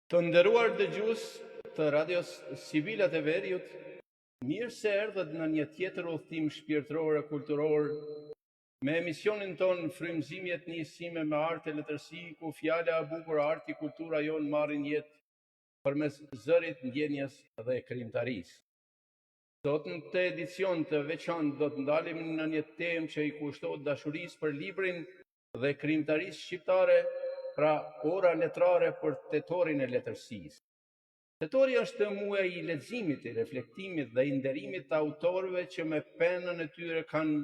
Të nderuar dëgjues të radios Sibilat e Veriut, mirë se erdhët në një tjetër udhëtim shpirtëror e kulturor me emisionin ton Frymëzimi Etnisime me art e letërsi, ku fjala e bukur, arti, kultura jon marrin jetë përmes zërit, ndjenjes dhe krijimtarisë. Sot në këtë edicion të veçantë do të ndalim në një temë që i kushtohet dashurisë për librin dhe krijimtarisë shqiptare, pra ora letrare për tetorin e letërsisë. Tetori është muaji i leximit, i reflektimit dhe i nderimit të autorëve që me penën e tyre kanë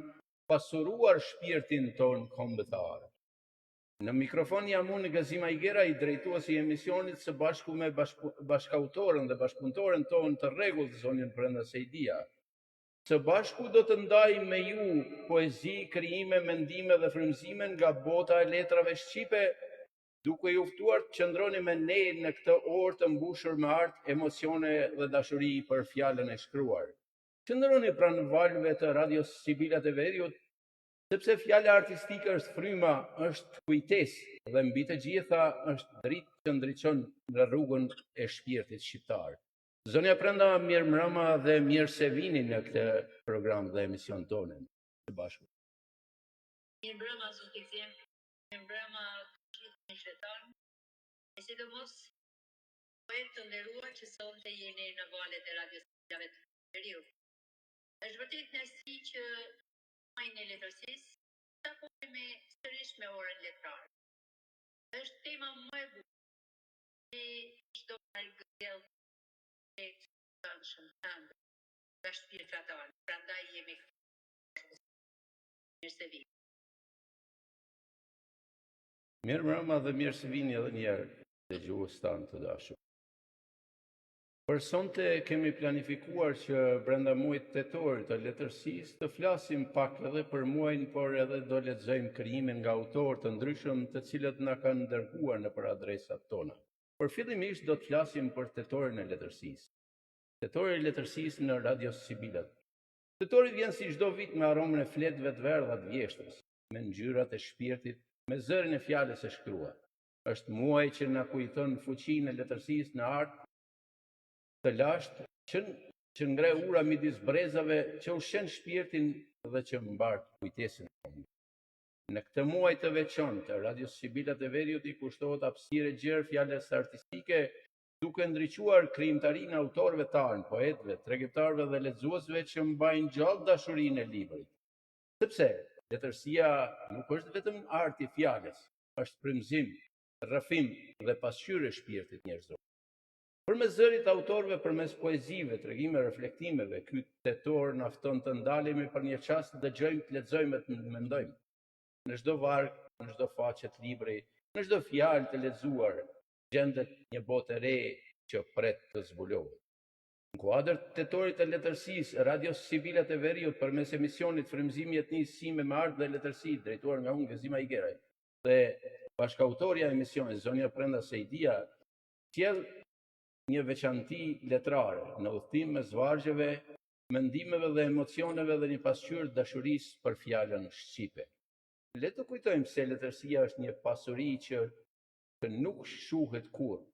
pasuruar shpirtin ton kombëtar. Në mikrofon jam unë Gazima Igera, i drejtuesi i emisionit, së bashku me bashkautorën dhe bashkëpunëtoren tonë të rregullt, zonjën Brenda Sejdia. Së bashku do të ndaj me ju poezi, krijime, mendime dhe frymëzime nga bota e letrave shqipe, duke ju ftuar të qëndroni me ne në këtë orë të mbushur me art, emocione dhe dashuri për fjalën e shkruar. Qëndroni pranë valve të radios Sibilat e Veriut, sepse fjala artistike është fryma, është kujtesë dhe mbi të gjitha është dritë që ndriçon në rrugën e shpirtit shqiptar. Zonja Brenda, mirë mbrëma dhe mirë se vini në këtë program dhe emision tonë së bashku. Mirë mbrëma, zoti Gzim. Mirë mbrëma të gjithë miqtatarët. E sidomos poetë të nderuar që sonte jeni në valët e radios Sibilat e Veriut. Është vërtet kënaqësi që majnë e letërsisë takojmë sërish me orën letrare. Është tema më e bukur e çdo marrëgëzjellë e këndshëm tënd nga shpirtratar. Prandaj jemi këtu. Mirë se vini. Mirë mbrëma dhe mirë se vini edhe një herë dëgjues tanë të dashur. Për sonte kemi planifikuar që brenda muajit tetor të letërsisë të flasim pak edhe për muajin, por edhe do lexojmë krijime nga autorë të ndryshëm të cilët na kanë dërguar nëpër adresat tona. Por fillimisht do të flasim për tetorin e letërsisë. Tetori i letërsisë në Radio Sibilat. Tetori vjen si çdo vit me aromën e fletëve të verdha të vjeshtës, me ngjyrat e shpirtit, me zërin e fjalës së shkruar. Është muaj që na kujton fuqinë e letërsisë në art të lashtë, që ngre ura midis brezave, që ushqen shpirtin dhe që mbart kujtesën tonë. Në këtë muaj të veçantë, Radio Sibilat e Veriut i kushtohet hapësirë gjerë fjalës artistike, duke ndriçuar krijimtarinë e autorëve tanë, poetëve, tregtarëve dhe lexuesve që mbajnë gjallë dashurinë e librit. Sepse letërsia nuk është vetëm arti i fjalës, është frymëzim, rrëfim dhe pasqyrë e shpirtit njerëzor. Përmes zërit autorëve, përmes poezive, tregime, reflektimeve, ky tetor na fton të ndalemi për një çast të dëgjojmë, të lexojmë, të mendojmë. Në çdo varg, në çdo faqe të libri, në çdo fjalë të lexuar, gjendet një botë e re që pret të zbulohet. Në kuadër të tetorit të letërsisë, Radio Sibilat e Veriut përmes emisionit Frymëzimi Etnisime me art dhe letërsi, drejtuar nga unë Gazima Igera, dhe bashkautorja e emisionit zonja Brenda Sejdia, sjell një veçanti letrare në udhëtim me zvargjeve, mendimeve dhe emocioneve dhe një pasqyrë dashurisë për fjalën shqipe. Le të kujtojmë se letërsia është një pasuri që nuk shuhet kurrë.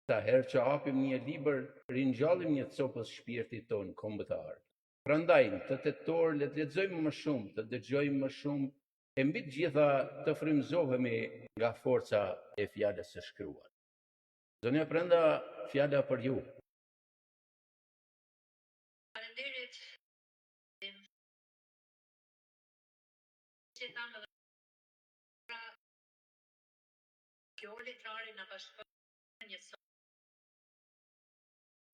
Sa herë që hapim një libër, ringjallim një copës shpirtit ton kombëtar. Prandaj, të tetor le të lexojmë më shumë, të dëgjojmë më shumë, e mbi të gjitha të frymëzohemi nga forca e fjalës së shkruar. Zonja Brenda, fjala për ju. Faleminderit. Që tanë dhe kjo letrare në bashkë një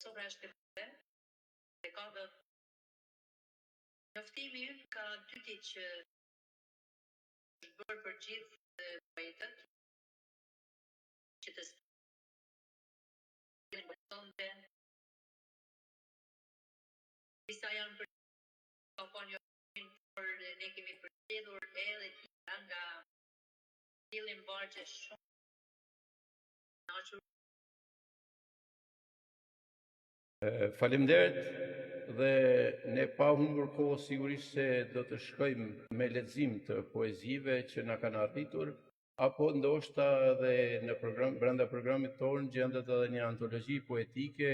sobra shpirtore dhe ka dhe njoftimi ynë ka 2 ditë që është bërë për gjithë poetët që të sonte. Disa janë për kampanjën, por ne kemi përshëndetur edhe tjera nga Fillim Vargje shumë nashur. Faleminderit dhe ne pa humbur kohë sigurisht se do të shkojmë me lexim të poezive që na kanë arritur apo ndoshta edhe në brenda programit tonë gjendet edhe një antologji poetike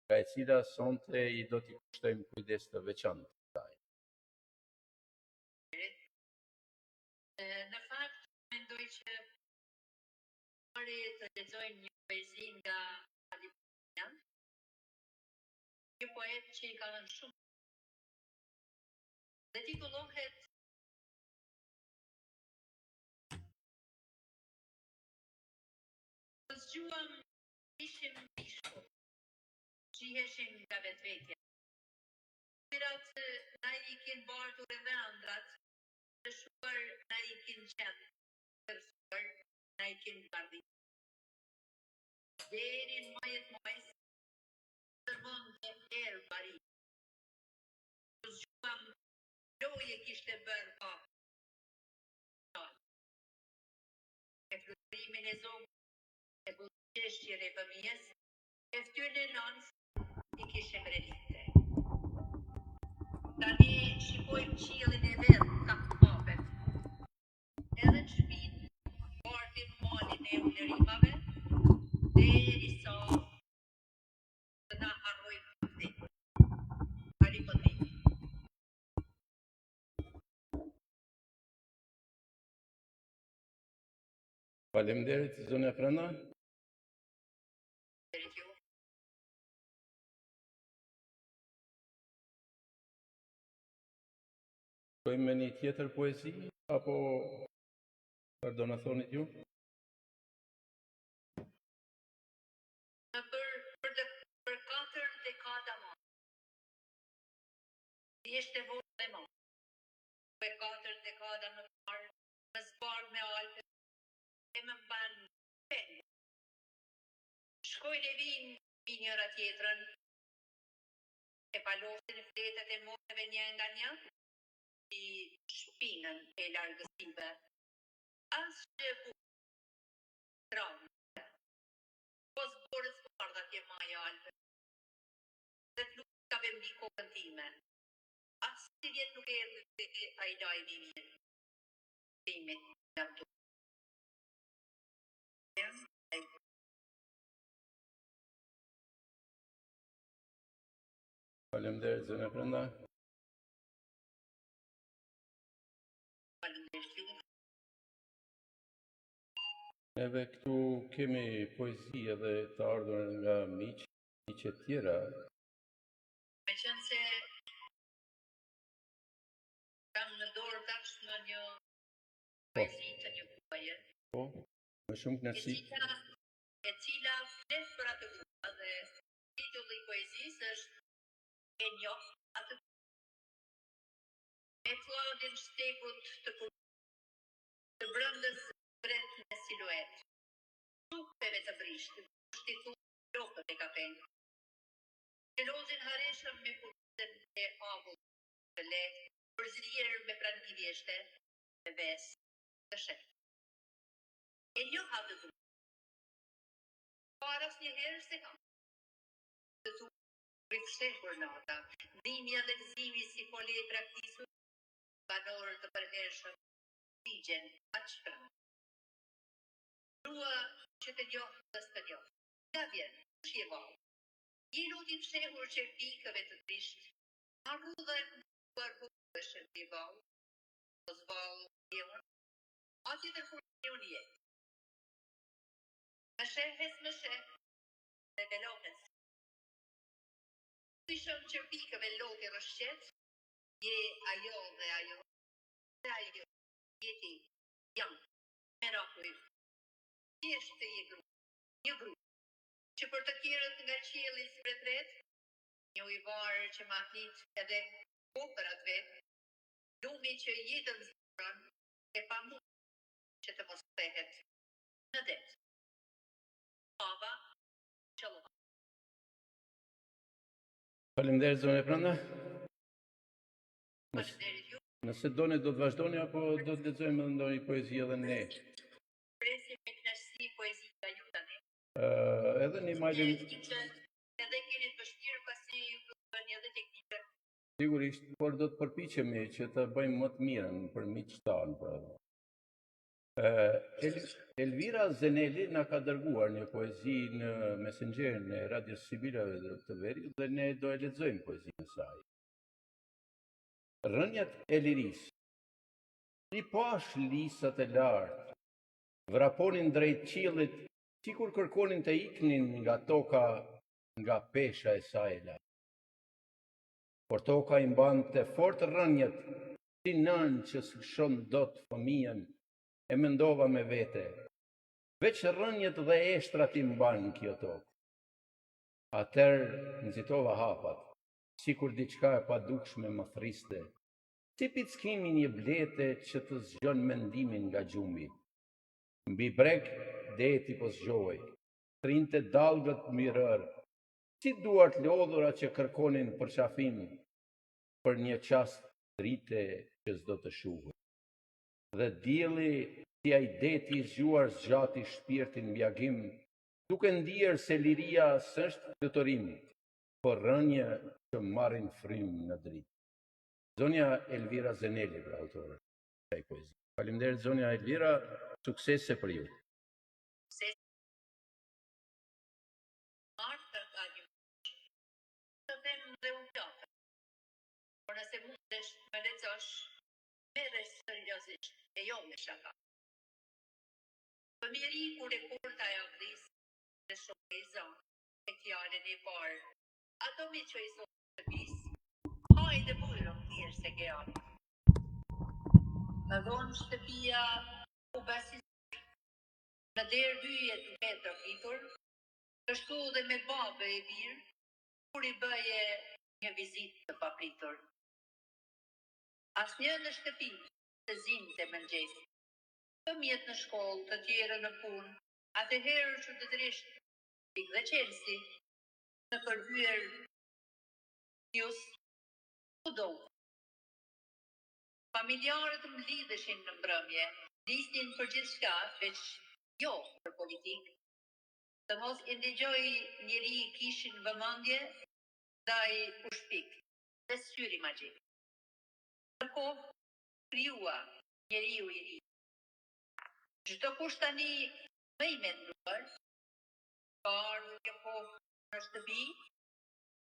nga e cila sonte I do t'i kushtojmë kujdes të veçantë. Në fakt, mendoj që pari të lexojmë një poezi nga Ali Banian, një poet që I ka lënë shumë dhe titullohet Të zgjuam ishim bishku, qiheshim nga vetvetja. Pirat na I kin bartur e vendrat, të shuar na I kin qenë, tërsuar na I kin bardhi. Derin majet majs, tërmon të erë bari. Të zgjuam loje kishte bërë pa. E flurimin e zogë, e buqeshqire e fëmijës, e ftyrën e nënës I kishim relite. Tani shikojmë qiellin e verdh ka hapet. Edhe në shtëpinë, bardhin malin e ulerimave, derisa të na harrojmë të vdekur. Ali Banian. Faleminderit zonja Frena. Shkojmë me një tjetër poezi, apo do na thonit ju? Për 4 dekada më. Ishte vogël e më. Për 4 dekada më parë, më zbardh me Alpe, e më ban pengë. Shkojnë e vinë njëra tjetrën, e palosin fletet e motëve një nga një, I shpinën e largësive. As që bu, tramë, po zborës bardha tje maja Alpe, dhe të lukave mbi kokën time. As të vjetë nuk erdhë dhe a I lajmi mirë. Timit nga tu. Faleminderit zonja Frena. Neve këtu kemi poezi edhe të ardhur nga miqe tjera. Me qenë se kam në dorë tashmë një poezi të një gruaje. Po, më shumë kënaqësi. E cila flet për atë grup dhe titulli I poezisë është E njoh atë. Me Claudin shtekut të brëndës bret në siluet. Trupeve të brishtë, shtitu lokët e kapengë. Gelozin hareshëm me putën e avull të letë, përzirë me pranivjeshte, me vesë të shetë. E njoh atë grup. Paras një herë se kam. Të tu rifshekur në ata, dhimja dhe gëzimi si poli e praktisur, banorë të përhershëm, ligjen atë shpranë. Rua që të njohë dhe së të njohë. Nga vjen, që je valë. I lutin fshehur që pikëve të trisht, arru dhe për hukë shërti valë, o zvalë jeun, ati dhe hurë një jetë. Më shehes më sheh, dhe belohes. Të ishëm që pikëve loti rëshqet, je ajo dhe ajo, jeti, jam, me rakuj. Thjesht të je grup, një grup, që për të tjerët nga qielli spretret, një ujvarë që ma hlit edhe kopërat vetë, lumi që jetën zbran, e pa mu që të mos thehet në det. Pava, qëllëva. Faleminderit zonja Frena. Faleminderit ju. Nëse doni do të vazhdoni apo do të lexojmë ndonjë poezi edhe ne. Presim me kënaqësi poezi nga ju tani. Edhe një malin. Edhe keni të vështirë pasi ju bëni edhe teknikë. Sigurisht, por do të përpiqemi që të bëjmë më të mirën për miqtë tanë. Elvira Zeneli na ka dërguar një poezi në Messengerin e Radios Sibilave të Veriut dhe ne do e lexojmë poezinë e saj. Rënjat e lirisë. I pash lisat e lartë, vraponin drejt qiellit, sikur kërkonin të iknin nga toka, nga pesha e saj e lartë. Por toka I mbante fort rënjat, si nën që s'lshon dot fëmijën, e mendova me vete, veç rënjët dhe eshtrat I mban kjo tokë. Atëherë nxitova hapat, sikur diçka e padukshme më thriste, si pickimi një blete që të zgjon mendimin nga gjumbi. Mbi breg deti po zgjoj, trinte dallgët mirër, si duart lodhura që kërkonin përqafim për një qast drite që s'do të shuhet. Dhe dielli si ai deti I zgjuar zgjati shpirtin mbiagim, duke ndier se liria s'është fluturim, por rënje që marrin frym në dritë. Zonja Elvira Zeneli, për autore e kësaj poezie. Faleminderit zonja Elvira, suksese për ju. Të them dhe u plakë, por nëse mundesh me lexosh, merre seriozisht e jo me shaka. Fëmijëri kur e kurta e akris, dhe shumë e zonë, e fjallën e parë, ato mi që I zonë të pisë, hajde bujrëm thirë se ke anë. Më dhonë shtëpia u basisur, në derë dyjet metra fitur, kështu dhe me babe e birë, kur I bëje një vizitë të papritur. Asnjë në shtëpi të zinë të mëngjesit, fëmijët në shkollë, të tjerë në punë, atëherë çuditërisht Pik dhe Chelsea në përhyer Pius kudo. Familjarët më lidheshin në mbrëmje, listin për gjithçka, veç jo për politikë. Të mos I ndigjoj njeri kishin vëmendje ndaj ushpik dhe syri magjik. Ndërkohë krijua njeriu I ri. Çdo kush tani më I menduar, ka ardhur një kohë në shtëpi,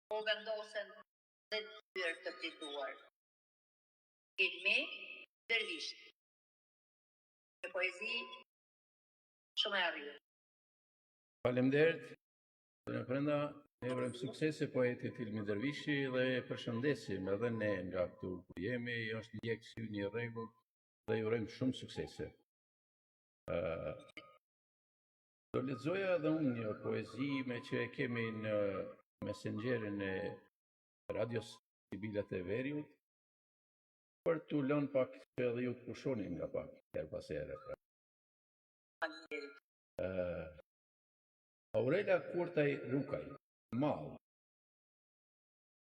po vendosen dhe dyer të plituar. Ilmi Dervish. Në poezi shumë e arrijë. Faleminderit. Zonja Brenda, ne urojmë suksese poetit Ilmi Dervishi dhe përshëndesim edhe ne nga këtu ku jemi, është ndjek sy një rregull dhe I urojmë shumë suksese. Do lexoja edhe unë një poezi me që e kemi në Messengerin e Radios Sibilat e Veriut, për t'u lënë pak që edhe ju të pushonin nga pak, her pas here. Aurela Kurtaj Rukaj, Mall.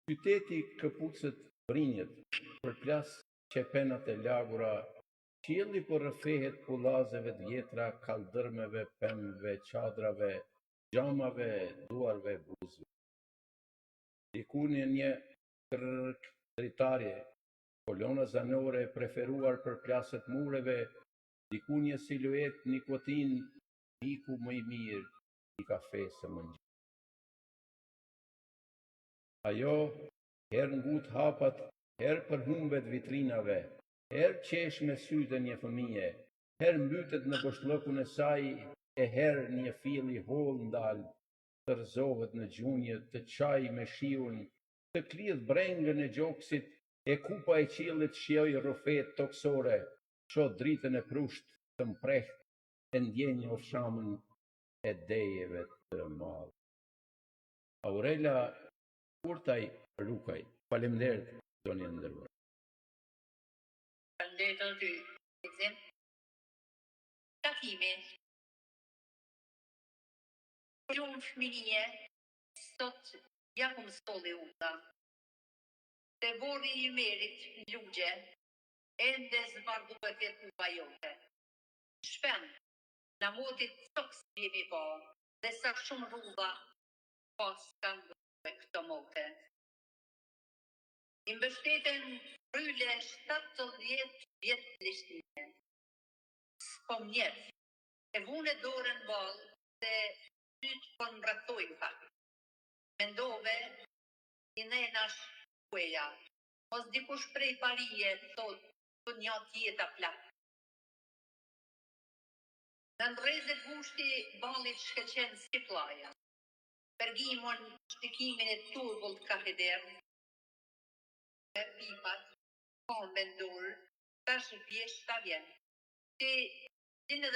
Qyteti këpucët brinjet, përplas qepenat e lagura, qielli po rrëfehet pullazeve të vjetra, kaldërmeve, pemëve, qadrave, xhamave, duarve, buzëve. Diku në një kërk dritarje, kolona zanore preferuar për plaset mureve, diku një siluet nikotin, iku më I mirë I kafe së mëngjesit. Ajo herë ngut hapat, herë përhumbet vitrinave, herë qesh me sytë një fëmije, herë mbytet në boshllëkun e saj, e herë një fill I holl ndal, tërzohet në gjunjë të çaj me shiun, të klidh brengën e gjoksit, e kupa e qiellit shijoj rrufet toksore, shoh dritën e prusht të mprehtë, e ndjen ofshamën e dejeve të madhe. Aurela Kurtaj Rukaj. Faleminderit, zonja e nderuar. Faleminderit edhe ty. Takimi. Gjumë fëmije, sot ja ku mësolli uta. Te bori I merit në lugje, ende zvarduhet e kupa jote. Shpen, në motit toks jemi po, dhe sa shumë rrudha, pas kanë dhe këto mote. I mbështeten fryle 70 vjetë Prishtinë. s'kom njerë. E vune dorën balë dhe sytë po në mbratojnë pak. Mendove, i nenash kueja. Mos dikush prej parije, të një tjeta plak. Në ndreze gushti balit shkeqen si plaja. Përgjimon shtikimin e turbullt ka hederë. E pipat, kombën dorë, tash i pjesht ta vjen. Ti edhe